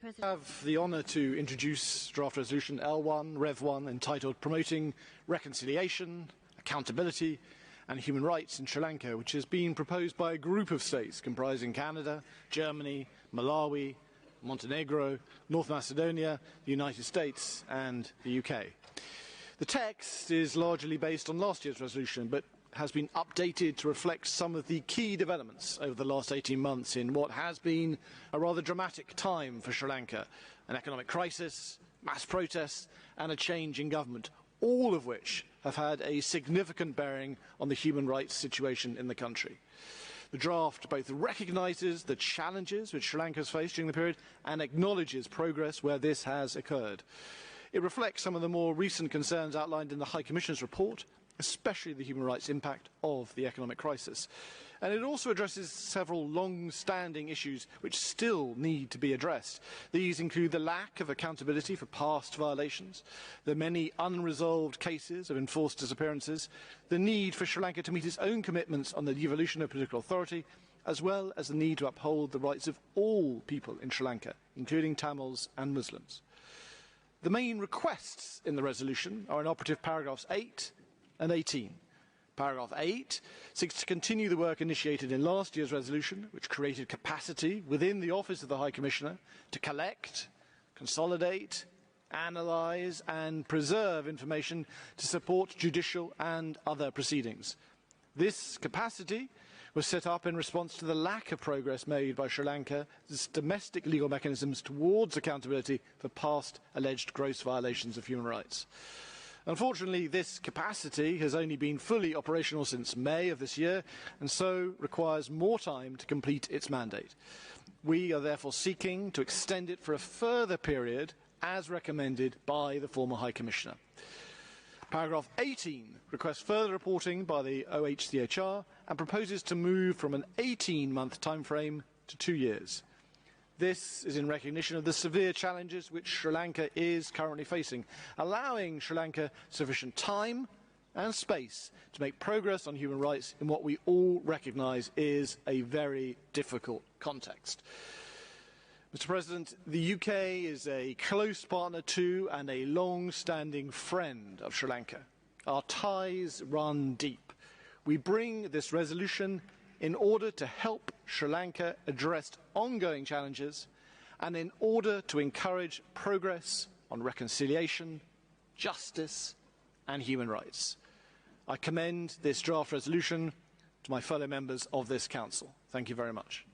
President. I have the honour to introduce draft resolution L1, Rev 1, entitled Promoting Reconciliation, Accountability and Human Rights in Sri Lanka, which has been proposed by a group of states comprising Canada, Germany, Malawi, Montenegro, North Macedonia, the United States and the UK. The text is largely based on last year's resolution, but has been updated to reflect some of the key developments over the last 18 months in what has been a rather dramatic time for Sri Lanka, an economic crisis, mass protests and a change in government, all of which have had a significant bearing on the human rights situation in the country. The draft both recognises the challenges which Sri Lanka has faced during the period and acknowledges progress where this has occurred. It reflects some of the more recent concerns outlined in the High Commissioner's report, especially the human rights impact of the economic crisis. And it also addresses several long-standing issues which still need to be addressed. These include the lack of accountability for past violations, the many unresolved cases of enforced disappearances, the need for Sri Lanka to meet its own commitments on the devolution of political authority, as well as the need to uphold the rights of all people in Sri Lanka, including Tamils and Muslims. The main requests in the resolution are in operative paragraphs 8 and 18. Paragraph 8 seeks to continue the work initiated in last year's resolution, which created capacity within the Office of the High Commissioner to collect, consolidate, analyse and preserve information to support judicial and other proceedings. This capacity was set up in response to the lack of progress made by Sri Lanka's domestic legal mechanisms towards accountability for past alleged gross violations of human rights. Unfortunately, this capacity has only been fully operational since May of this year and so requires more time to complete its mandate. We are therefore seeking to extend it for a further period as recommended by the former High Commissioner. Paragraph 18 requests further reporting by the OHCHR and proposes to move from an 18-month timeframe to 2 years. This is in recognition of the severe challenges which Sri Lanka is currently facing, allowing Sri Lanka sufficient time and space to make progress on human rights in what we all recognise is a very difficult context. Mr. President, the UK is a close partner to and a long-standing friend of Sri Lanka. Our ties run deep. We bring this resolution in order to help Sri Lanka address ongoing challenges and in order to encourage progress on reconciliation, justice and human rights. I commend this draft resolution to my fellow members of this Council. Thank you very much.